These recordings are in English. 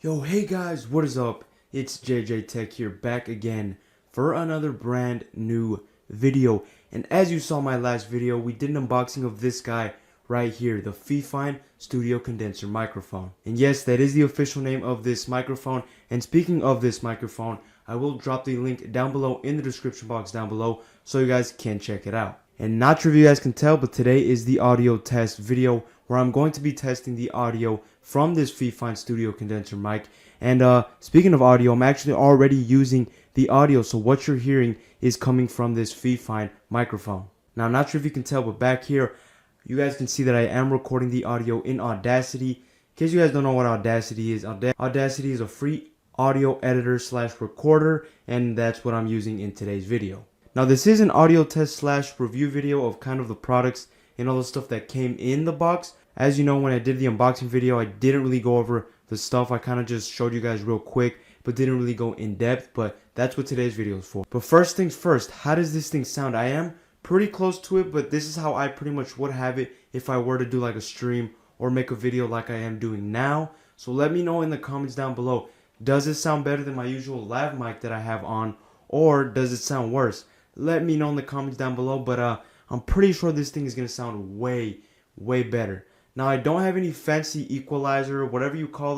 Yo, hey guys, what is up? It's JJ Tech here, back again for another brand new video. And as you saw my last video, we did an unboxing of this guy right here, the Fifine Studio Condenser microphone. And yes, that is the official name of this microphone. And speaking of this microphone, I will drop the link down below in the description box down below so you guys can check it out. And not sure if you guys can tell, but today is the audio test video where I'm going to be testing the audio from this Fifine Studio Condenser mic. And speaking of audio, I'm actually already using the audio, so what you're hearing is coming from this Fifine microphone. Now, I'm not sure if you can tell, but back here, you guys can see that I am recording the audio in Audacity. In case you guys don't know what Audacity is, Audacity is a free audio editor / recorder, and that's what I'm using in today's video. Now, this is an audio test / review video of kind of the products and all the stuff that came in the box. As you know, when I did the unboxing video, I didn't really go over the stuff. I kind of just showed you guys real quick, but didn't really go in depth. But that's what today's video is for. But first things first, how does this thing sound? I am pretty close to it, but this is how I pretty much would have it if I were to do like a stream or make a video like I am doing now. So let me know in the comments down below. Does it sound better than my usual lav mic that I have on, or does it sound worse? Let me know in the comments down below, but I'm pretty sure this thing is going to sound way better. Now, I don't have any fancy equalizer or whatever you call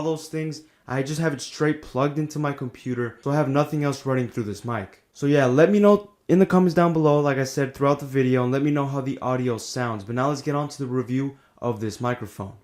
those things. I just have it straight plugged into my computer, so I have nothing else running through this mic. So yeah, let me know in the comments down below, like I said, throughout the video, and let me know how the audio sounds. But now let's get on to the review of this microphone.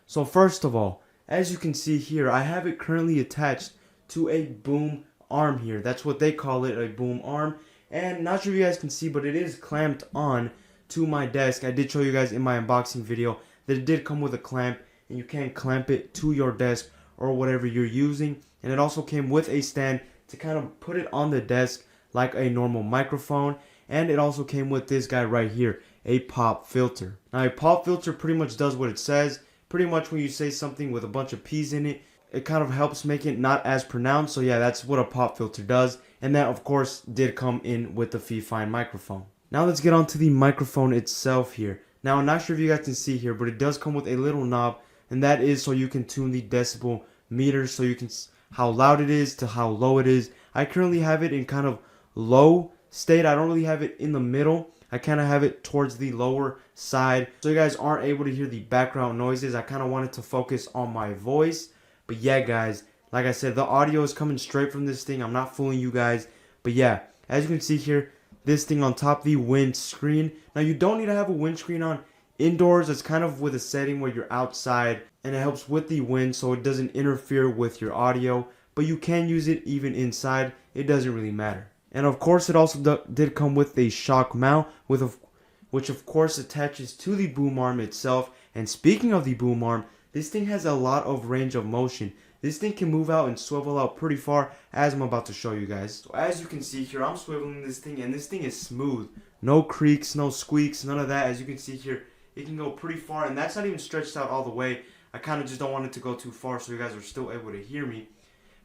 So first of all, as you can see here, I have it currently attached to a boom arm here. That's what they call it, a boom arm. And not sure if you guys can see, but it is clamped on to my desk. I did show you guys in my unboxing video that it did come with a clamp, and you can clamp it to your desk or whatever you're using. And it also came with a stand to kind of put it on the desk like a normal microphone. And it also came with this guy right here, a pop filter. Now, a pop filter pretty much does what it says. Pretty much when you say something with a bunch of P's in it, it kind of helps make it not as pronounced. So yeah, that's what a pop filter does. And that, of course, did come in with the Fifine microphone. Now let's get on to the microphone itself here. Now, I'm not sure if you guys can see here, but it does come with a little knob, and that is so you can tune the decibel meter, so you can how loud it is to how low it is. I currently have it in kind of low state. I don't really have it in the middle. I kind of have it towards the lower side, so you guys aren't able to hear the background noises. I kind of wanted to focus on my voice. But yeah, guys, like I said, the audio is coming straight from this thing. I'm not fooling you guys. But yeah, as you can see here, this thing on top, the windscreen. Now, you don't need to have a windscreen on indoors. It's kind of with a setting where you're outside, and it helps with the wind so it doesn't interfere with your audio. But you can use it even inside. It doesn't really matter. And of course, it also did come with a shock mount, which of course attaches to the boom arm itself. And speaking of the boom arm, this thing has a lot of range of motion. This thing can move out and swivel out pretty far, as I'm about to show you guys. So as you can see here, I'm swiveling this thing, and this thing is smooth. No creaks, no squeaks, none of that. As you can see here, it can go pretty far, and that's not even stretched out all the way. I kind of just don't want it to go too far so you guys are still able to hear me.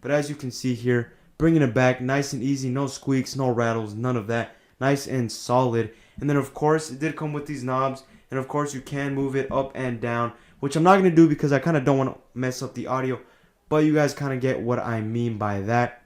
But as you can see here, bringing it back nice and easy, no squeaks, no rattles, none of that. Nice and solid. And then of course, it did come with these knobs, and of course you can move it up and down, which I'm not going to do because I kind of don't want to mess up the audio. But you guys kind of get what I mean by that.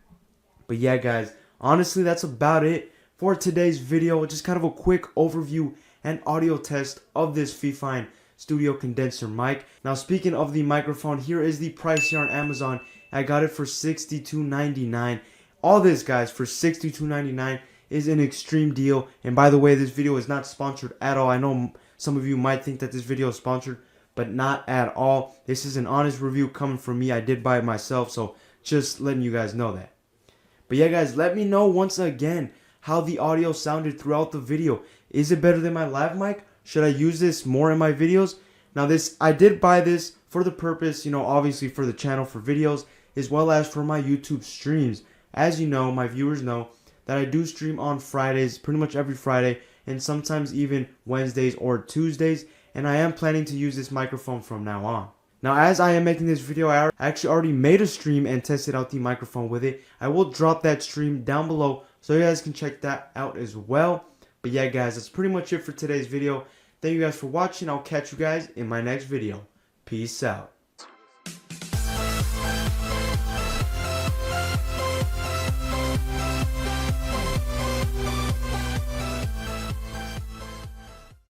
But yeah, guys, honestly, that's about it for today's video. Just kind of a quick overview and audio test of this Fifine Studio Condenser mic. Now, speaking of the microphone, here is the price here on Amazon. I got it for $62.99. All this, guys, for $62.99 is an extreme deal. And by the way, this video is not sponsored at all. I know some of you might think that this video is sponsored, but not at all. This is an honest review coming from me. I did buy it myself, so just letting you guys know that. But yeah, guys, let me know once again how the audio sounded throughout the video. Is it better than my lav mic? Should I use this more in my videos? Now, I did buy this for the purpose, obviously for the channel, for videos, as well as for my YouTube streams. As you know, my viewers know that I do stream on Fridays, pretty much every Friday, and sometimes even Wednesdays or Tuesdays. And I am planning to use this microphone from now on. Now, as I am making this video, I actually already made a stream and tested out the microphone with it. I will drop that stream down below so you guys can check that out as well. But yeah, guys, that's pretty much it for today's video. Thank you guys for watching. I'll catch you guys in my next video. Peace out.